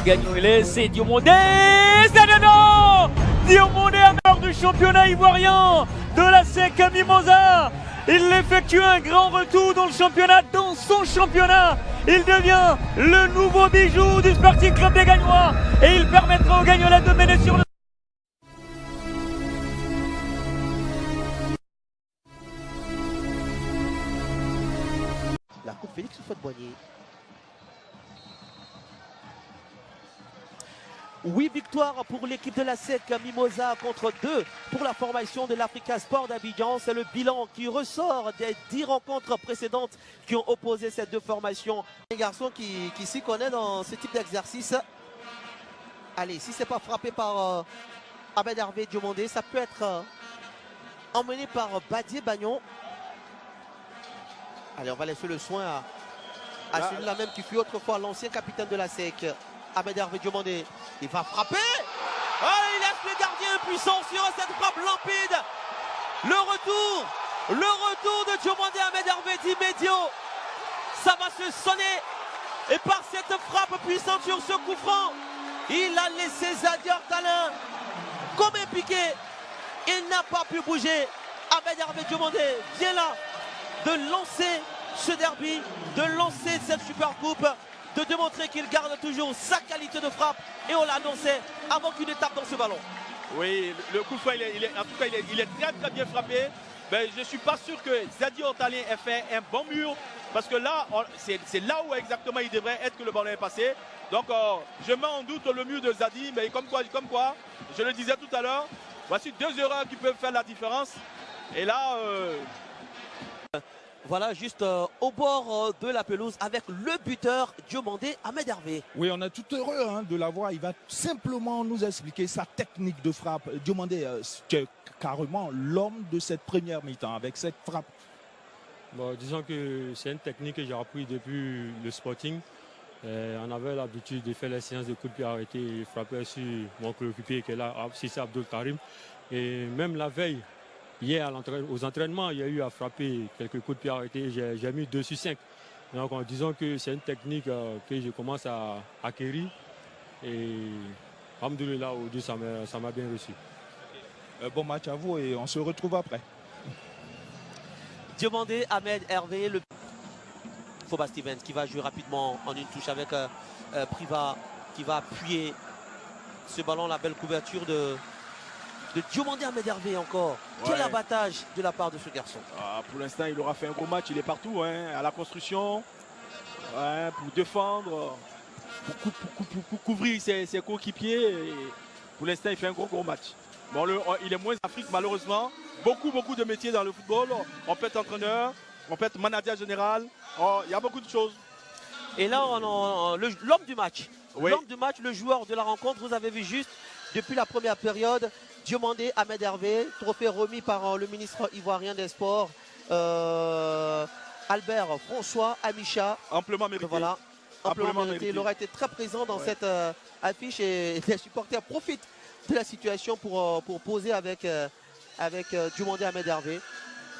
gagnant il est, c'est Diomandé. C'est dedans. Diomandé à meilleur du championnat ivoirien de la SEC Mimosa. Il effectue un grand retour dans le championnat, dans son championnat. Il devient le nouveau bijou du Sporting Club des Gagnois et il permettra aux Gagnois de mener sur le... La coupe Félix Houphouët-Boigny. 8 victoires pour l'équipe de la SEC Mimosa contre 2 pour la formation de l'Africa Sport d'Abidjan. C'est le bilan qui ressort des 10 rencontres précédentes qui ont opposé ces deux formations. Un garçon qui s'y connaît dans ce type d'exercice. Allez, si c'est pas frappé par Ahmed Hervé Diomandé, ça peut être emmené par Badié Bagnon. Allez, on va laisser le soin à celui-là même qui fut autrefois l'ancien capitaine de la SEC. Ahmed Hervé Diomandé, il va frapper. Oh, il laisse le gardien impuissant sur cette frappe limpide. Le retour de Diomandé. Ahmed Hervé d'immédiat. Ça va se sonner. Et par cette frappe puissante sur ce coup franc, il a laissé Zadior Talin comme un piqué. Il n'a pas pu bouger. Ahmed Hervé Diomandé vient là de lancer ce derby, de lancer cette super coupe, de démontrer qu'il garde toujours sa qualité de frappe. Et on l'annonçait avant qu'une étape dans ce ballon. Oui, le coup de franc, en tout cas, il est très très bien frappé. Mais je ne suis pas sûr que Zadior Talin ait fait un bon mur. Parce que là, c'est là où exactement il devrait être que le ballon est passé. Donc je mets en doute le mur de Zadi. Mais comme quoi, je le disais tout à l'heure, voici 2 erreurs qui peuvent faire la différence. Et là... Voilà, juste au bord de la pelouse avec le buteur Diomandé, Ahmed Hervé. Oui, on est tout heureux de l'avoir. Il va simplement nous expliquer sa technique de frappe. Diomandé, c'est carrément l'homme de cette première mi-temps avec cette frappe. Bon, disons que c'est une technique que j'ai appris depuis le Sporting. On avait l'habitude de faire les séances de coups de pied arrêtés et frapper sur mon coéquipier qui est là, c'est Abdul Karim. Et même la veille, hier aux entraînements, il y a eu à frapper quelques coups de pied arrêtés. J'ai mis 2 sur 5. Donc disons que c'est une technique que je commence à acquérir. Et alhamdoulilah, aujourd'hui, ça m'a bien reçu. Bon match à vous et on se retrouve après. Diomandé, Ahmed Hervé, le Foba Stevens qui va jouer rapidement en une touche avec Priva qui va appuyer ce ballon, la belle couverture de Diomandé. Ahmed Hervé encore. Quel abattage de la part de ce garçon. Pour l'instant, il aura fait un gros match. Il est partout, à la construction, pour défendre, pour couvrir ses coéquipiers. Pour l'instant, il fait un gros match. Bon, il est moins Afrique, malheureusement. Beaucoup de métiers dans le football. On peut être entraîneur, on peut être manager général. Il y a beaucoup de choses. Et là, l'homme du match. Oui. L'homme du match, le joueur de la rencontre, vous avez vu juste depuis la première période. Diomandé, Ahmed Hervé, trophée remis par le ministre ivoirien des Sports, Albert François Amicha. Amplement mérité. Voilà, amplement mérité. Il aura été très présent dans cette affiche et les supporters profitent de la situation pour poser avec Diomandé Ahmed Hervé,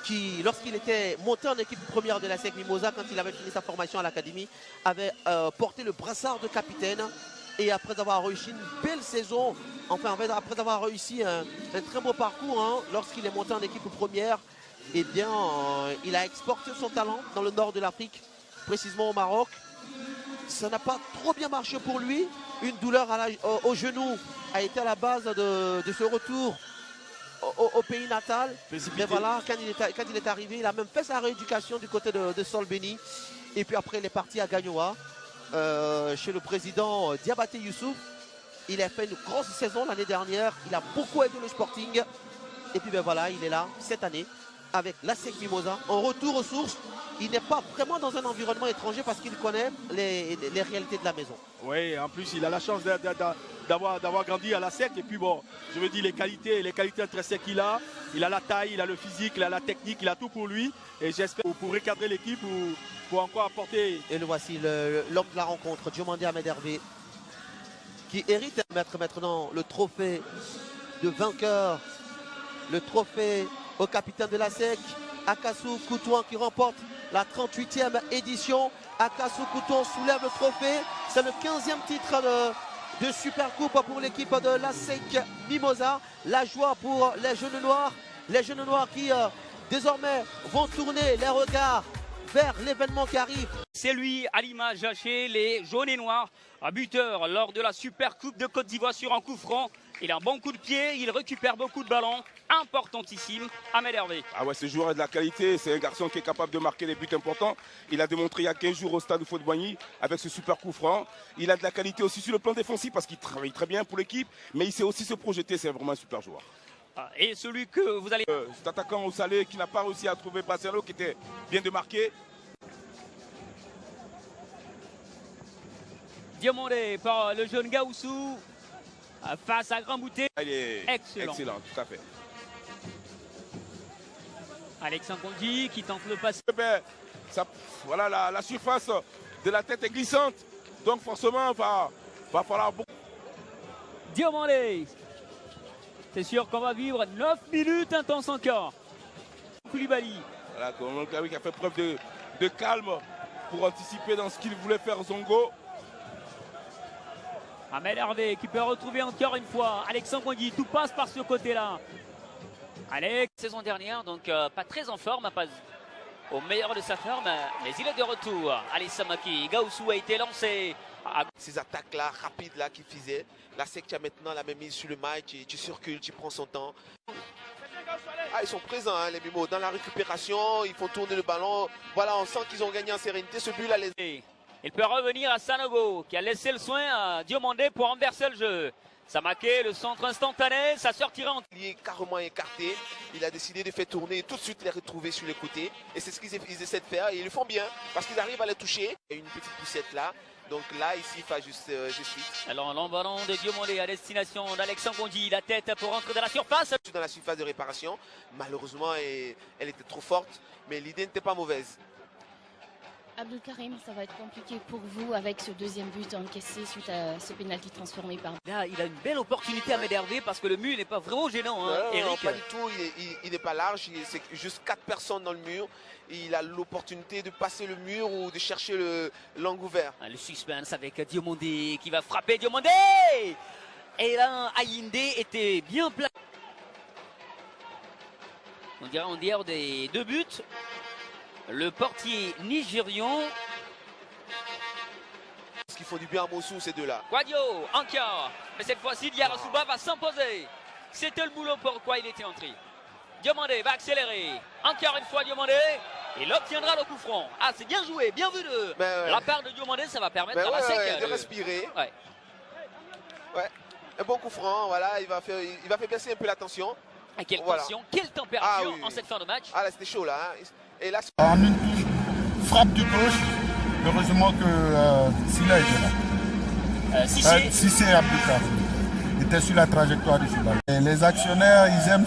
qui, lorsqu'il était monté en équipe première de la SEC Mimosa, quand il avait fini sa formation à l'académie, avait porté le brassard de capitaine. Et après avoir réussi une belle saison, après avoir réussi un très beau parcours, lorsqu'il est monté en équipe première, eh bien, il a exporté son talent dans le nord de l'Afrique, précisément au Maroc. Ça n'a pas trop bien marché pour lui. Une douleur au genou a été à la base de ce retour au pays natal. Mais voilà, quand il est arrivé, il a même fait sa rééducation du côté de Solbeni. Et puis après, il est parti à Gagnoa. Chez le président Diabaté Youssouf. Il a fait une grosse saison l'année dernière. Il a beaucoup aidé le Sporting. Et puis voilà, il est là cette année avec la SEC Mimosa. En retour aux sources, il n'est pas vraiment dans un environnement étranger parce qu'il connaît les réalités de la maison. Oui, en plus, il a la chance d'avoir grandi à la SEC. Et puis bon, je veux dire, les qualités intrinsèques qu'il a. Il a la taille, il a le physique, il a la technique, il a tout pour lui. Et j'espère pour recadrer l'équipe pour encore apporter. Et le voici, l'homme de la rencontre, Diomandé Ahmed Hervé, qui hérite de mettre maintenant le trophée de vainqueur, le trophée au capitaine de la SEC, Akassou Koutouan, qui remporte la 38e édition. Akassou Koutouan soulève le trophée. C'est le 15e titre de Supercoupe pour l'équipe de l'ASEC Mimosa. La joie pour les jeunes noirs qui désormais vont tourner les regards vers l'événement qui arrive. C'est lui à l'image chez les jaunes et noirs, un buteur lors de la Supercoupe de Côte d'Ivoire sur un coup franc. Il a un bon coup de pied, il récupère beaucoup de ballons, importantissime, Ahmed Hervé. Ah ouais, ce joueur a de la qualité, c'est un garçon qui est capable de marquer des buts importants. Il a démontré il y a 15 jours au stade de Faute-Boigny avec ce super coup franc. Il a de la qualité aussi sur le plan défensif parce qu'il travaille très bien pour l'équipe, mais il sait aussi se projeter, c'est vraiment un super joueur. Et celui que vous allez... Cet attaquant au Salé qui n'a pas réussi à trouver Barcelo qui était bien démarqué. Diomandé par le jeune Gaoussou face à Grand Bouté. Il est excellent, tout à fait. Alexandre Kondi qui tente le passe. Voilà, la surface de la tête est glissante, donc forcément va falloir beaucoup. Diomandé, c'est sûr qu'on va vivre 9 minutes intenses encore. Koulibaly. Voilà, qui a fait preuve de calme pour anticiper dans ce qu'il voulait faire Zongo. Ahmed Hervé qui peut retrouver encore une fois Alexandre Kondi, tout passe par ce côté-là. Alex, saison dernière, donc pas très en forme, pas au meilleur de sa forme, mais il est de retour. Allez Samaki, Gaoussou a été lancé. Ces attaques-là, rapides-là qu'il faisait, la SEC a maintenant la même mise sur le match, tu circules, tu prends son temps. Ah, ils sont présents, hein, les Mimos, dans la récupération, ils font tourner le ballon. Voilà, on sent qu'ils ont gagné en sérénité, ce but-là les... Il peut revenir à Sanogo qui a laissé le soin à Diomandé pour renverser le jeu. Samake, le centre instantané, ça sortira en... Il est carrément écarté, il a décidé de faire tourner et tout de suite les retrouver sur les côtés. Et c'est ce qu'ils essaient de faire et ils le font bien parce qu'ils arrivent à les toucher. Il y a une petite poussette là, donc là ici il fait juste suite. Alors l'emballon de Diomandé à destination d'Alexandre Kondi, la tête pour rentrer dans la surface. Dans la surface de réparation, malheureusement elle était trop forte, mais l'idée n'était pas mauvaise. Abdul Karim, ça va être compliqué pour vous avec ce deuxième but encaissé suite à ce pénalty transformé par... Là, il a une belle opportunité à m'énerver parce que le mur n'est pas vraiment gênant, hein, Eric. Non, pas du tout, il n'est pas large, c'est juste 4 personnes dans le mur. Et il a l'opportunité de passer le mur ou de chercher l'angle ouvert. Le suspense avec Diomandé qui va frapper Diomandé. Et là, Ayinde était bien placé. On dirait en dehors des 2 buts. Le portier nigérian. Ce qu'ils font du bien à Mossou, ces deux-là. Guadio, encore. Mais cette fois-ci, Diarra va s'imposer. C'était le boulot pourquoi il était entré. Diomandé va accélérer. Encore une fois, Diomandé. Il obtiendra le coup franc. Ah, c'est bien joué, bien vu de la part de Diomandé. Ça va permettre à la SEC de respirer. Ouais. Un bon coup franc, voilà. Il va faire baisser un peu la tension. Et quelle tension, quelle température en cette fin de match. Ah là, c'était chaud là. Hein. Et là, en une touche, frappe du gauche. Heureusement que Silla était là. Cissé Abdelkaf était sur la trajectoire du ballon. Les actionnaires, ils aiment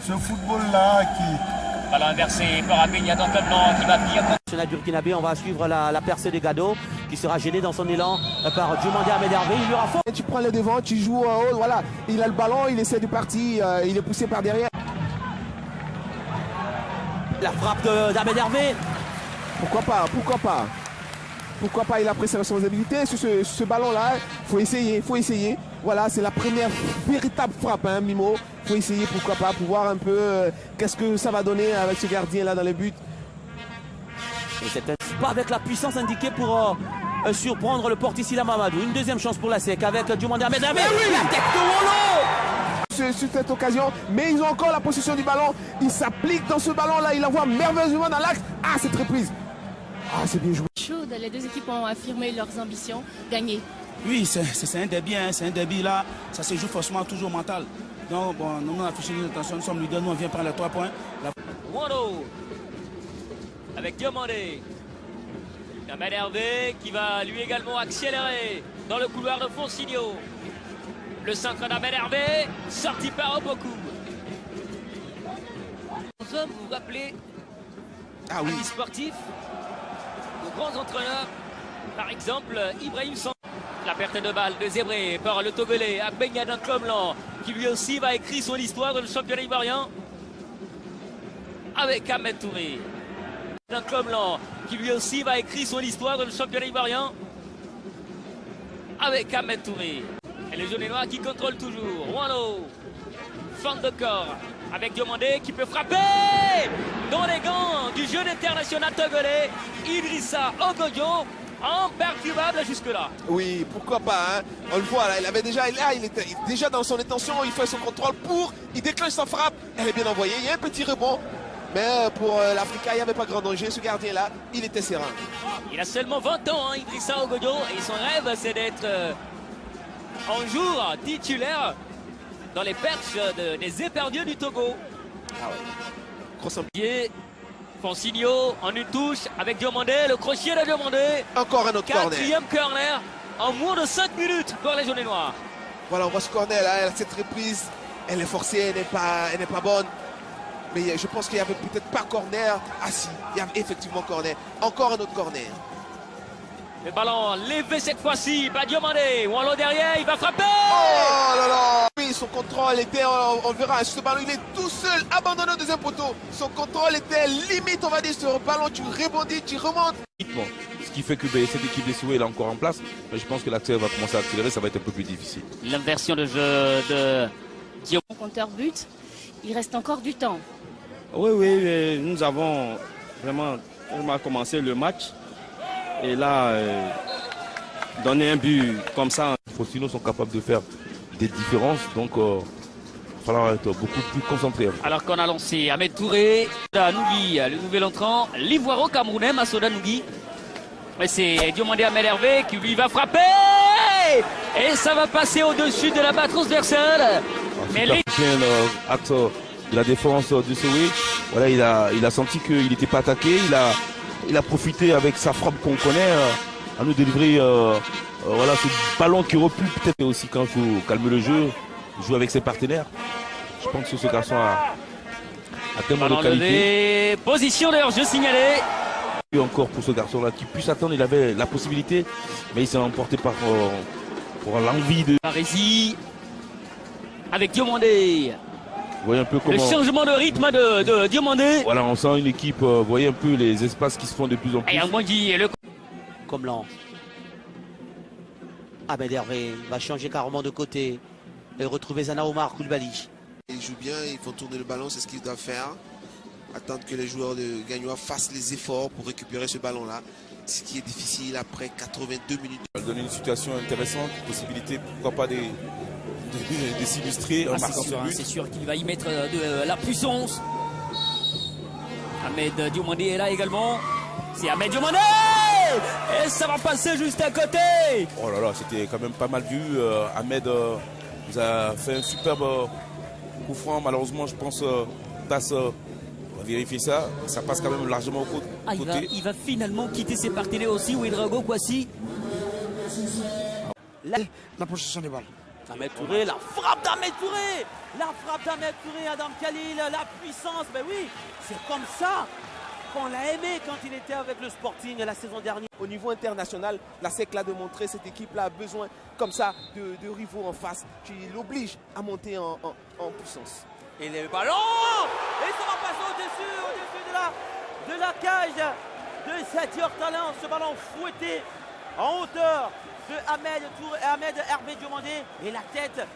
ce football-là qui... Ballon inversé par Abigna dans le blanc qui va bien. National burkinabé, on va suivre la percée de Gado qui sera gêné dans son élan par Diomandé Ahmed Hervé. Il lui aura fort. Tu prends le devant, tu joues en haut, voilà. Il a le ballon, il essaie de partir, il est poussé par derrière. La frappe d'Ahmed Hervé. Pourquoi pas, il a pris ses responsabilités sur ce ballon-là. Il faut essayer. Voilà, c'est la première véritable frappe, hein, Mimo. Il faut essayer, pourquoi pas, pour voir un peu qu'est-ce que ça va donner avec ce gardien-là dans les buts. Et c'est pas avec la puissance indiquée pour surprendre le portier Silla Mamadou. Une deuxième chance pour la SEC avec Diomandé Ahmed Hervé. La tête de Wolo sur cette occasion, mais ils ont encore la possession du ballon. Ils s'appliquent dans ce ballon-là, ils l'envoient merveilleusement dans l'axe. Ah, cette reprise. Ah, c'est bien joué. Chaude, les deux équipes ont affirmé leurs ambitions, gagner. Oui, c'est un derby, hein, c'est un derby là, ça se joue forcément toujours mental. Donc, bon, nous avons affiché nos intentions, nous sommes leaders, nous on vient prendre les 3 points. Wando avec Diomandé. Ahmed Hervé qui va lui également accélérer dans le couloir de Fonsigno. Le centre d'Ahmed Hervé, sorti par Opoku. Vous vous rappelez, amis sportifs, nos grands entraîneurs, par exemple Ibrahim San. La perte de balle de Zébré par le Togolais Abenya Danklomelan qui lui aussi va écrire son histoire dans le championnat ivoirien avec Ahmed Touré. Danklomelan qui lui aussi va écrire son histoire dans le championnat ivoirien avec Ahmed Touré. Et les jaunes et noirs qui contrôlent toujours. Walo, fin de corps avec Diomandé qui peut frapper dans les gants du jeune international togolais Idrissa Ogodio, imperturbable jusque-là. Oui, pourquoi pas, hein. On le voit là, il était déjà dans son intention, il fait son contrôle il déclenche sa frappe, elle est bien envoyée, il y a un petit rebond. Mais pour l'Africa, il n'y avait pas grand danger. Ce gardien-là, il était serein. Il a seulement 20 ans, hein, Idrissa Ogodio, et son rêve, c'est d'être un jour titulaire dans les perches des éperdus du Togo. Ah ouais. Grosse ambiance. Fonsigno en une touche avec Diomandé, le crochet de Diomandé. Encore un autre Quatrième corner en moins de 5 minutes pour les jaunes et noirs. Voilà, on voit ce corner là, cette reprise, elle est forcée, elle n'est pas bonne. Mais je pense qu'il n'y avait peut-être pas corner. Ah si, il y avait effectivement corner. Encore un autre corner. Le ballon levé cette fois-ci par Diomandé. Walo derrière, il va frapper. Oh là là. Oui, son contrôle était, on verra, ce ballon, il est tout seul, abandonné au deuxième poteau. Son contrôle était limite, on va dire, sur le ballon. Tu rebondis, tu remontes. Ce qui fait que cette équipe des Souhait est là encore en place. Mais je pense que l'accès va commencer à accélérer, ça va être un peu plus difficile. L'inversion de jeu de Diomandé. Compteur but, il reste encore du temps. Oui, nous avons vraiment commencé le match. Et là, donner un but comme ça. Les Fonsigno sont capables de faire des différences, donc il va falloir être beaucoup plus concentré. Alors qu'on a lancé Ahmed Touré, Nougui, le nouvel entrant, l'ivoiro-camerounais Massoda Nougui. Mais c'est Diomandé Ahmed Hervé qui lui va frapper. Et ça va passer au-dessus de la barre transversale. Mais acte de la défense de Souhait, voilà, il a senti qu'il n'était pas attaqué, il a profité avec sa frappe qu'on connaît à nous délivrer voilà, ce ballon qui aurait pu peut-être aussi, quand il faut calmer le jeu, jouer avec ses partenaires. Je pense que ce garçon a tellement de qualité. Position d'ailleurs, je signalais. Et encore pour ce garçon-là qui puisse attendre, il avait la possibilité, mais il s'est emporté par pour l'envie de... Parésie avec Diomandé. Vous voyez un peu comment... Le changement de rythme de Diomandé. Voilà, on sent une équipe, vous voyez un peu les espaces qui se font de plus en plus. Et un le... Comme lent. Ahmed Hervé va changer carrément de côté et retrouver Zana Omar Koulibaly. Il joue bien, il faut tourner le ballon, c'est ce qu'il doit faire. Attendre que les joueurs de Gagnoa fassent les efforts pour récupérer ce ballon-là. Ce qui est difficile après 82 minutes. Ça va donner une situation intéressante, possibilité, pourquoi pas de s'illustrer en marquant ce but. C'est sûr qu'il va y mettre de la puissance. Ahmed Diomandé est là également. C'est Ahmed Diomandé. Et ça va passer juste à côté. Oh là là, c'était quand même pas mal vu. Ahmed nous a fait un superbe coup franc. Malheureusement, je pense passe. On va vérifier ça. Ça passe quand même largement au côté. Il va finalement quitter ses partenaires aussi. Ouedraogo Kouassi. La possession des balles. Ahmed Touré, la frappe d'Ahmed Touré. La frappe d'Ahmed Touré, Adam Khalil, la puissance. Ben oui, c'est comme ça qu'on l'a aimé quand il était avec le Sporting la saison dernière. Au niveau international, la SEC l'a démontré, cette équipe-là a besoin comme ça de rivaux en face qui l'obligent à monter en puissance. Et le ballon. Et ça va passer au-dessus de la cage de Sadio Talent. Ce ballon fouetté en hauteur de Ahmed Hervé Diomandé. Et la tête